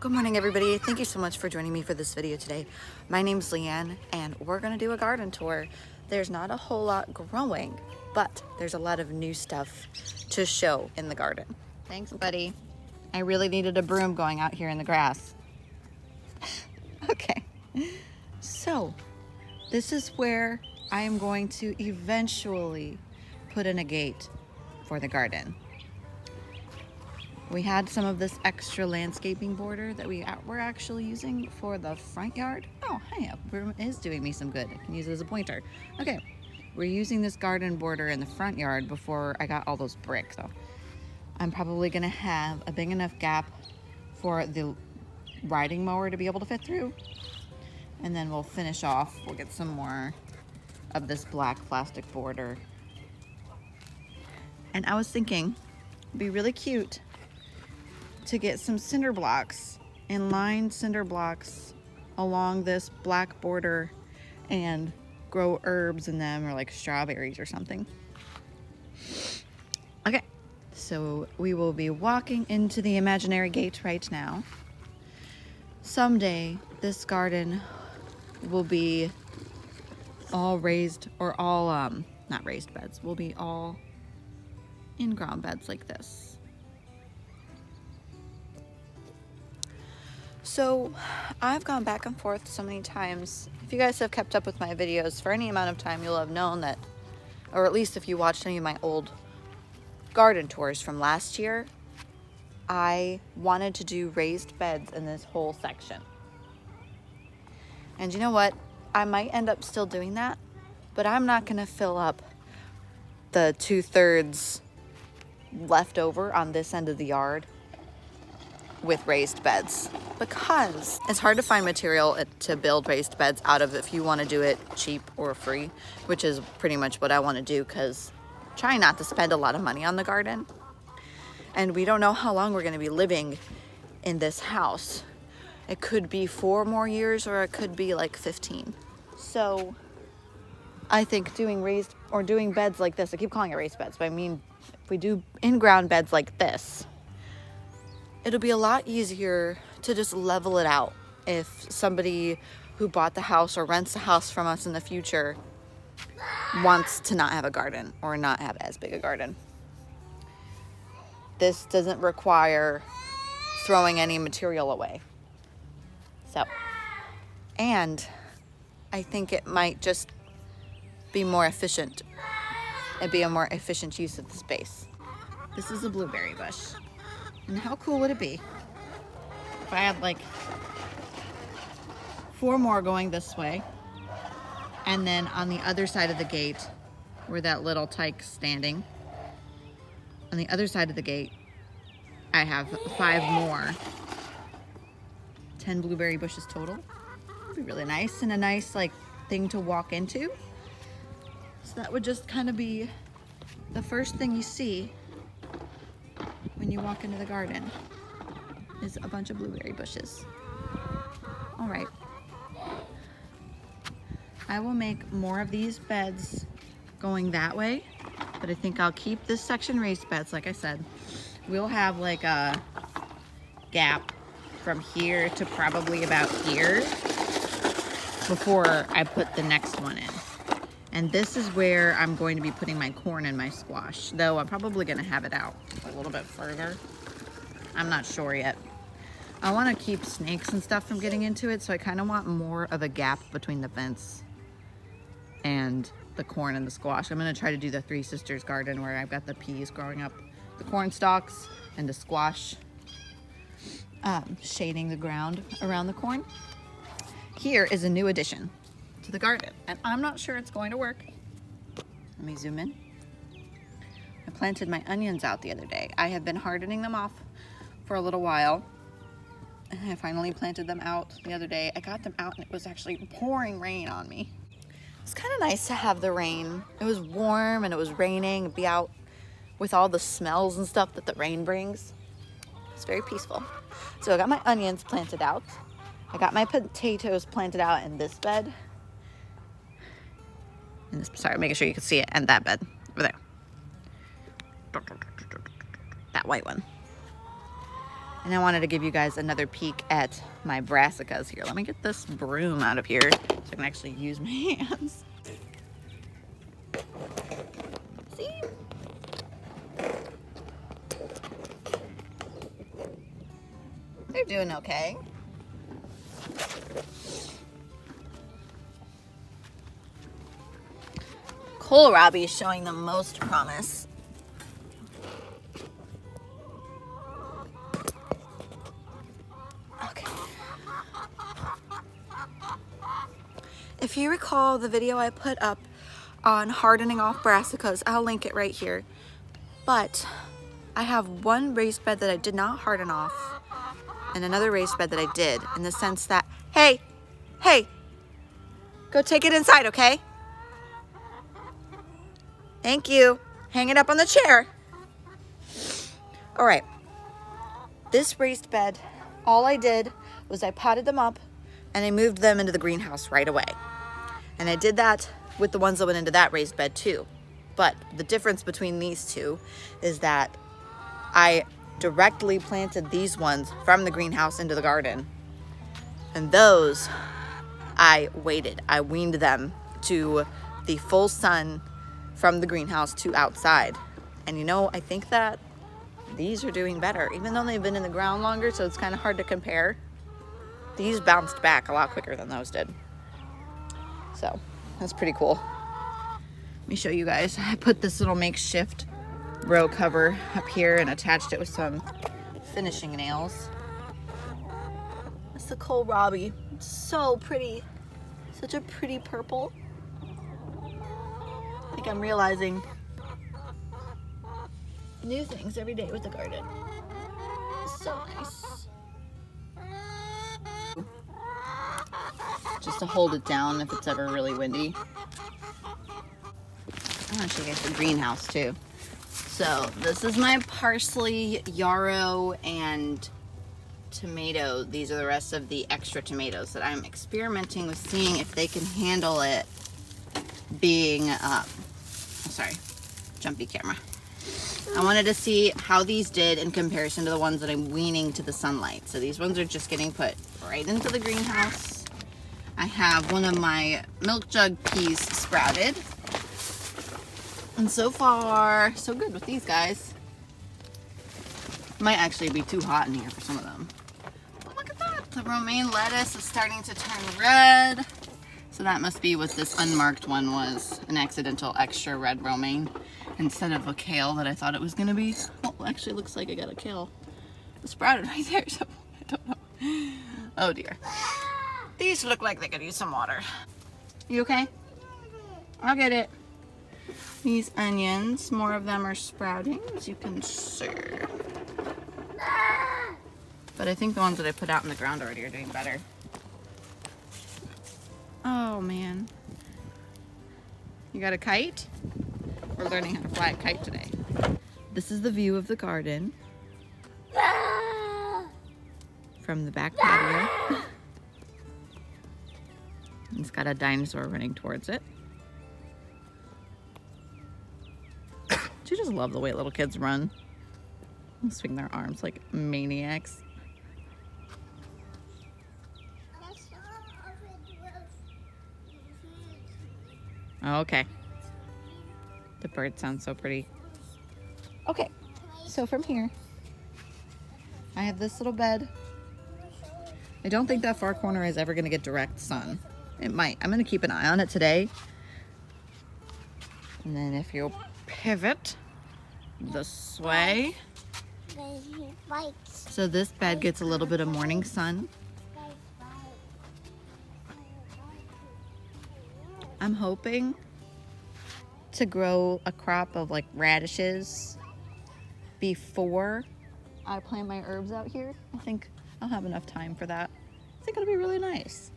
Good morning, everybody. Thank you so much for joining me for this video today. My name's Leanne, and we're gonna do a garden tour. There's not a whole lot growing, but there's a lot of new stuff to show in the garden. Thanks, buddy. I really needed a broom going out here in the grass. Okay, so this is where I am going to eventually put in a gate for the garden. We had some of this extra landscaping border that we're actually using for the front yard. Oh, hey, a broom is doing me some good. I can use it as a pointer. Okay, we're using this garden border in the front yard before I got all those bricks. So I'm probably gonna have a big enough gap for the riding mower to be able to fit through. And then we'll finish off, we'll get some more of this black plastic border. And I was thinking, it'd be really cute to get some cinder blocks and line cinder blocks along this black border and grow herbs in them, or like strawberries or something. Okay, so we will be walking into the imaginary gate right now. Someday this garden will be all raised, or all not raised beds, will be all in-ground beds like this. So I've gone back and forth so many times. If you guys have kept up with my videos for any amount of time, you'll have known that, or at least if you watched any of my old garden tours from last year, I wanted to do raised beds in this whole section. And you know what? I might end up still doing that, but I'm not gonna fill up the 2/3 left over on this end of the yard with raised beds, because it's hard to find material to build raised beds out of if you want to do it cheap or free, which is pretty much what I want to do, because I'm trying not to spend a lot of money on the garden. And we don't know how long we're going to be living in this house. It could be 4 more years, or it could be like 15. So I think doing beds like this, I keep calling it raised beds, but I mean, if we do in-ground beds like this, it'll be a lot easier to just level it out if somebody who bought the house or rents the house from us in the future wants to not have a garden or not have as big a garden. This doesn't require throwing any material away. So, and I think it might just be more efficient. It'd be a more efficient use of the space. This is a blueberry bush. And how cool would it be if I had like 4 more going this way, and then on the other side of the gate where that little tyke's standing, on the other side of the gate I have 5 more. 10 blueberry bushes total. It'd be really nice, and a nice like thing to walk into. So that would just kind of be the first thing you see when you walk into the garden, is a bunch of blueberry bushes. All right. I will make more of these beds going that way, but I think I'll keep this section raised beds. Like I said, we'll have like a gap from here to probably about here before I put the next one in. And this is where I'm going to be putting my corn and my squash, though I'm probably gonna have it out a little bit further. I'm not sure yet. I wanna keep snakes and stuff from getting into it, so I kinda want more of a gap between the fence and the corn and the squash. I'm gonna try to do the Three Sisters garden where I've got the peas growing up, the corn stalks, and the squash shading the ground around the corn. Here is a new addition to the garden, and I'm not sure it's going to work. Let me zoom in. I planted my onions out the other day. I have been hardening them off for a little while, and I finally planted them out the other day. I got them out and it was actually pouring rain on me. It's kind of nice to have the rain. It was warm and it was raining, and be out with all the smells and stuff that the rain brings. It's very peaceful. So I got my onions planted out. I got my potatoes planted out in this bed. Sorry, making sure you can see it, and that bed over there. That white one. And I wanted to give you guys another peek at my brassicas here. Let me get this broom out of here so I can actually use my hands. See? They're doing okay. Kohlrabi is showing the most promise. Okay. If you recall the video I put up on hardening off brassicas, I'll link it right here. But I have one raised bed that I did not harden off and another raised bed that I did, in the sense that, hey, go take it inside, okay? Thank you. Hang it up on the chair. All right. This raised bed, all I did was I potted them up and I moved them into the greenhouse right away. And I did that with the ones that went into that raised bed too. But the difference between these two is that I directly planted these ones from the greenhouse into the garden. And those, I waited. I weaned them to the full sun from the greenhouse to outside. And you know, I think that these are doing better, even though they've been in the ground longer, so it's kind of hard to compare. These bounced back a lot quicker than those did. So that's pretty cool. Let me show you guys. I put this little makeshift row cover up here and attached it with some finishing nails. That's the kohlrabi. It's so pretty. Such a pretty purple. I think I'm realizing new things every day with the garden. It's so nice. Just to hold it down if it's ever really windy. I want to show you guys the greenhouse too. So this is my parsley, yarrow, and tomato. These are the rest of the extra tomatoes that I'm experimenting with, seeing if they can handle it being, sorry, jumpy camera. I wanted to see how these did in comparison to the ones that I'm weaning to the sunlight. So these ones are just getting put right into the greenhouse. I have one of my milk jug peas sprouted. And so far, so good with these guys. Might actually be too hot in here for some of them. But look at that. The romaine lettuce is starting to turn red. So that must be what this unmarked one was. An accidental extra red romaine instead of a kale that I thought it was going to be. Oh, actually looks like I got a kale sprouted right there. So I don't know. Oh dear. These look like they could use some water. You okay? I'll get it. These onions, more of them are sprouting, as you can see. But I think the ones that I put out in the ground already are doing better. Oh man. You got a kite? We're learning how to fly a kite today. This is the view of the garden from the back patio. It's got a dinosaur running towards it. I just love the way little kids run. They swing their arms like maniacs. Okay. The bird sounds so pretty. Okay, so from here, I have this little bed. I don't think that far corner is ever going to get direct sun. It might. I'm going to keep an eye on it today. And then if you'll pivot this way. So this bed gets a little bit of morning sun. I'm hoping to grow a crop of like radishes before I plant my herbs out here. I think I'll have enough time for that. I think it'll be really nice.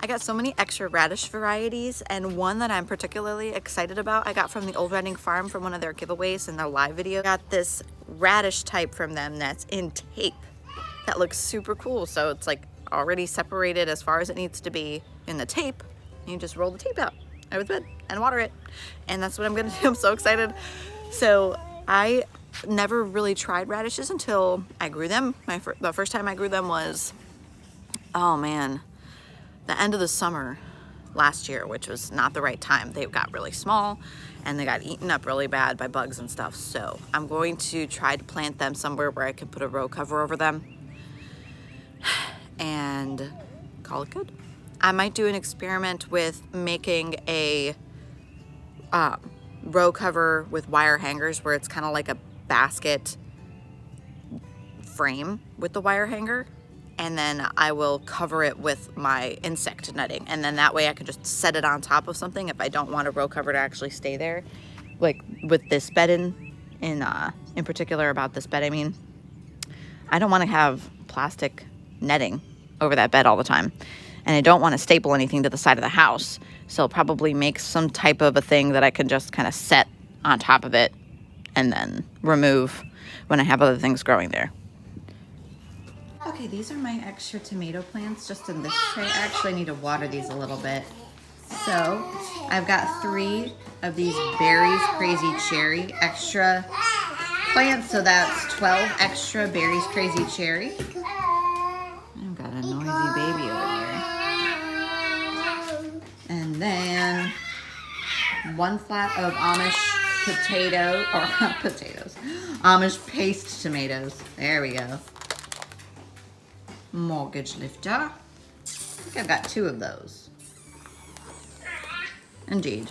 I got so many extra radish varieties, and one that I'm particularly excited about I got from the Old Reading Farm from one of their giveaways in their live video. I got this radish type from them that's in tape. That looks super cool. So it's like already separated as far as it needs to be in the tape. You just roll the tape out over the bed and water it. And that's what I'm gonna do. I'm so excited. So I never really tried radishes until I grew them. The first time I grew them was, oh man, the end of the summer last year, which was not the right time. They got really small and they got eaten up really bad by bugs and stuff. So I'm going to try to plant them somewhere where I can put a row cover over them and call it good. I might do an experiment with making a row cover with wire hangers where it's kind of like a basket frame with the wire hanger, and then I will cover it with my insect netting, and then that way I can just set it on top of something if I don't want a row cover to actually stay there. Like with this bed in particular, about this bed, I mean, I don't want to have plastic netting over that bed all the time, and I don't want to staple anything to the side of the house, so I'll probably make some type of a thing that I can just kind of set on top of it and then remove when I have other things growing there. Okay, these are my extra tomato plants just in this tray. I actually need to water these a little bit. So I've got 3 of these Berries Crazy Cherry extra plants, so that's 12 extra Berries Crazy Cherry. I've got a noisy baby over here. And then 1 flat of Amish Amish paste tomatoes. There we go. Mortgage lifter. I think I've got 2 of those. Indeed.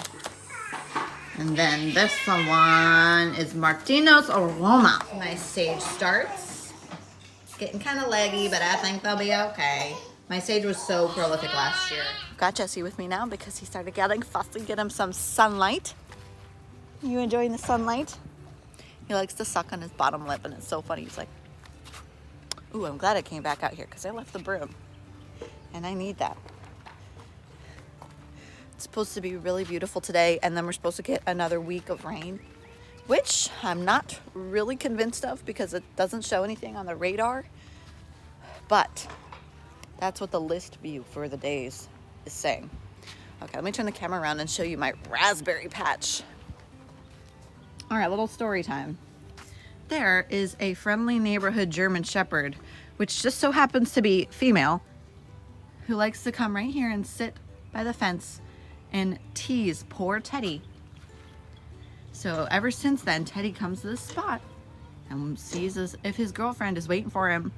And then this one is Martino's Aroma. My sage starts. Getting kind of leggy, but I think they'll be okay. My sage was so prolific last year. Got Jesse with me now because he started getting fussy. Get him some sunlight. You enjoying the sunlight? He likes to suck on his bottom lip, and it's so funny. He's like, ooh, I'm glad I came back out here because I left the broom and I need that. It's supposed to be really beautiful today, and then we're supposed to get another week of rain, which I'm not really convinced of because it doesn't show anything on the radar, but that's what the list view for the days is saying. Okay, let me turn the camera around and show you my raspberry patch. All right, little story time. There is a friendly neighborhood German Shepherd, which just so happens to be female, who likes to come right here and sit by the fence and tease poor Teddy. So ever since then, Teddy comes to this spot and sees as if his girlfriend is waiting for him.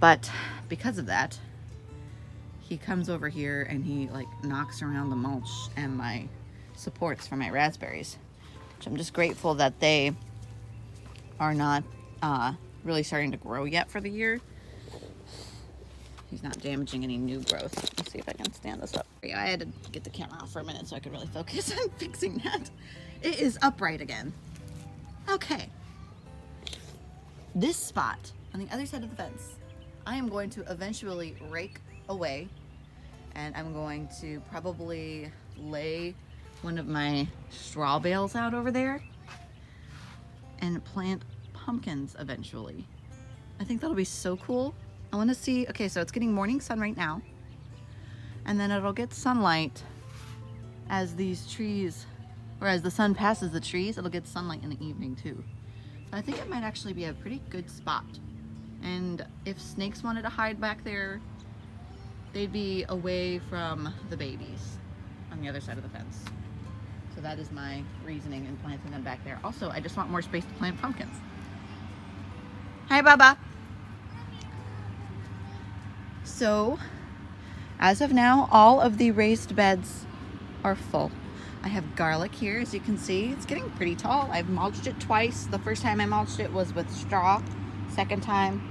But because of that, he comes over here and he like knocks around the mulch and my supports for my raspberries, which I'm just grateful that they are not really starting to grow yet for the year. He's not damaging any new growth. Let's see if I can stand this up. Yeah, I had to get the camera off for a minute so I could really focus on fixing that. It is upright again. Okay. This spot on the other side of the fence, I am going to eventually rake away, and I'm going to probably lay one of my straw bales out over there and plant pumpkins eventually. I think that'll be so cool. I want to see, okay, so it's getting morning sun right now, and then it'll get sunlight as these trees, or as the sun passes the trees, it'll get sunlight in the evening too. So I think it might actually be a pretty good spot. And if snakes wanted to hide back there, they'd be away from the babies on the other side of the fence. So that is my reasoning in planting them back there. Also, I just want more space to plant pumpkins. Hi, Baba. So, as of now, all of the raised beds are full. I have garlic here, as you can see. It's getting pretty tall. I've mulched it twice. The first time I mulched it was with straw. Second time,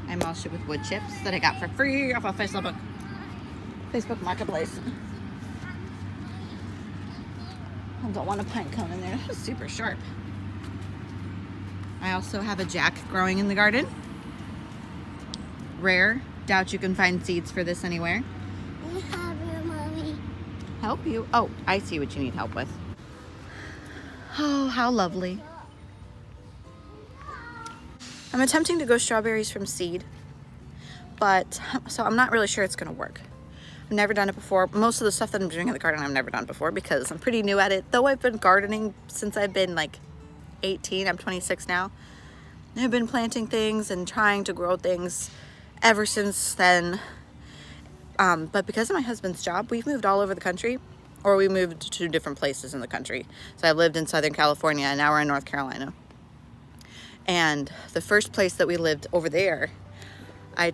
I mulched it with wood chips that I got for free off of Facebook Marketplace. I don't want a pine cone in there. That was super sharp. I also have a jack growing in the garden. Rare. Doubt you can find seeds for this anywhere. Help you, Mommy. Help you? Oh, I see what you need help with. Oh, how lovely. I'm attempting to grow strawberries from seed, but so I'm not really sure it's gonna work. I've never done it before. Most of the stuff that I'm doing in the garden I've never done before because I'm pretty new at it. Though I've been gardening since I've been like 18. I'm 26 now. I've been planting things and trying to grow things ever since then. But because of my husband's job, we've moved all over the country, or we moved to different places in the country. So I lived in Southern California, and now we're in North Carolina. And the first place that we lived over there, I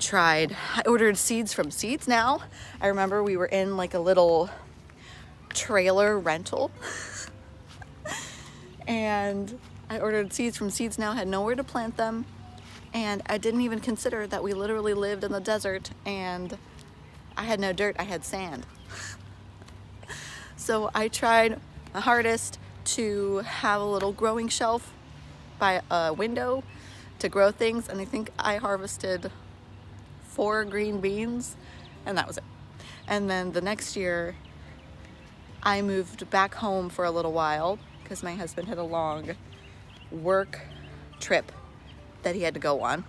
ordered seeds from Seeds Now. I remember we were in like a little trailer rental and I ordered seeds from Seeds Now, had nowhere to plant them, and I didn't even consider that we literally lived in the desert and I had no dirt, I had sand. So I tried my hardest to have a little growing shelf by a window to grow things, and I think I harvested 4 green beans, and that was it. And then the next year I moved back home for a little while because my husband had a long work trip that he had to go on.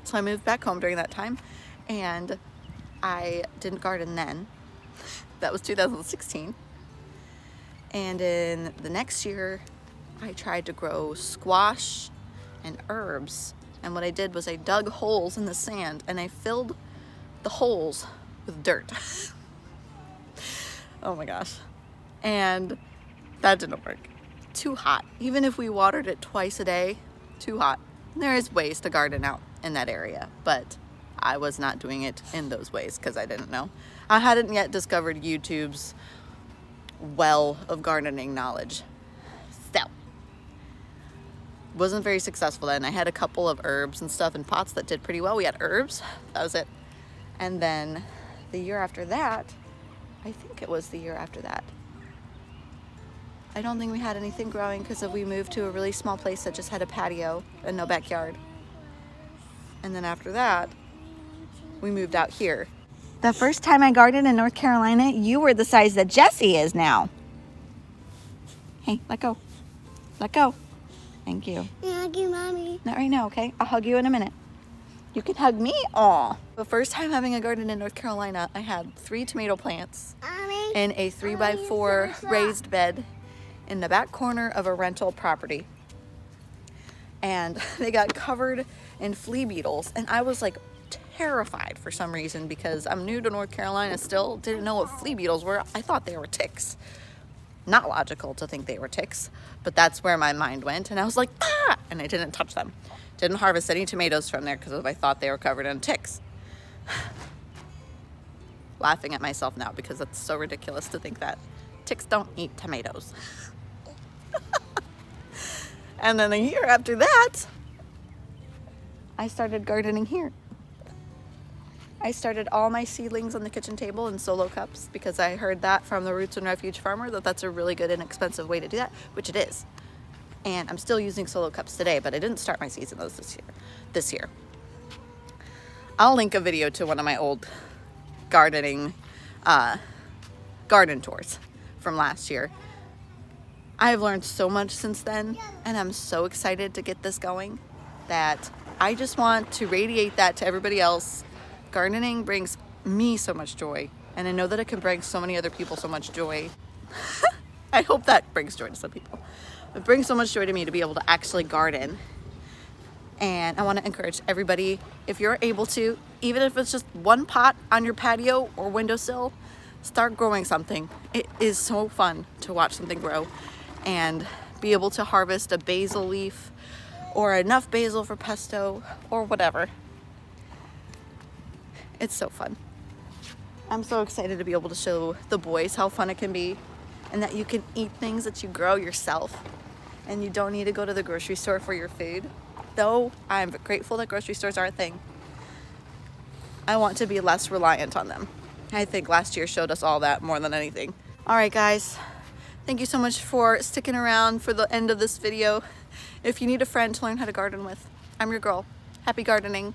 So I moved back home during that time, and I didn't garden then. That was 2016. And in the next year I tried to grow squash and herbs, and what I did was I dug holes in the sand and I filled the holes with dirt. Oh my gosh. And that didn't work. Too hot. Even if we watered it twice a day, too hot. There is ways to garden out in that area, but I was not doing it in those ways because I didn't know. I hadn't yet discovered YouTube's well of gardening knowledge. So, wasn't very successful then. I had a couple of herbs and stuff in pots that did pretty well. We had herbs, that was it. And then the year after that, I think it was the year after that, I don't think we had anything growing because we moved to a really small place that just had a patio and no backyard. And then after that, we moved out here. The first time I gardened in North Carolina, you were the size that Jessie is now. Hey, let go. Let go. Thank you. Thank you, Mommy. Not right now, okay? I'll hug you in a minute. You can hug me? Aw. The first time having a garden in North Carolina, I had 3 tomato plants Mommy. in a 3x4 raised bed in the back corner of a rental property. And they got covered in flea beetles, and I was like terrified for some reason because I'm new to North Carolina still, didn't know what flea beetles were. I thought they were ticks. Not logical to think they were ticks, but that's where my mind went, and I was like, ah! And I didn't touch them. Didn't harvest any tomatoes from there because I thought they were covered in ticks. Laughing at myself now because it's so ridiculous to think that ticks don't eat tomatoes. And then a year after that, I started gardening here. I started all my seedlings on the kitchen table in solo cups because I heard that from the Roots and Refuge farmer that that's a really good and inexpensive way to do that, which it is. And I'm still using solo cups today, but I didn't start my seeds in those this year. I'll link a video to one of my old garden tours from last year. I have learned so much since then, and I'm so excited to get this going that I just want to radiate that to everybody else. Gardening brings me so much joy, and I know that it can bring so many other people so much joy. I hope that brings joy to some people. It brings so much joy to me to be able to actually garden. And I want to encourage everybody, if you're able to, even if it's just one pot on your patio or windowsill, start growing something. It is so fun to watch something grow and be able to harvest a basil leaf or enough basil for pesto or whatever. It's so fun. I'm so excited to be able to show the boys how fun it can be and that you can eat things that you grow yourself and you don't need to go to the grocery store for your food. Though I'm grateful that grocery stores are a thing, I want to be less reliant on them. I think last year showed us all that more than anything. All right, guys. Thank you so much for sticking around for the end of this video. If you need a friend to learn how to garden with, I'm your girl. Happy gardening.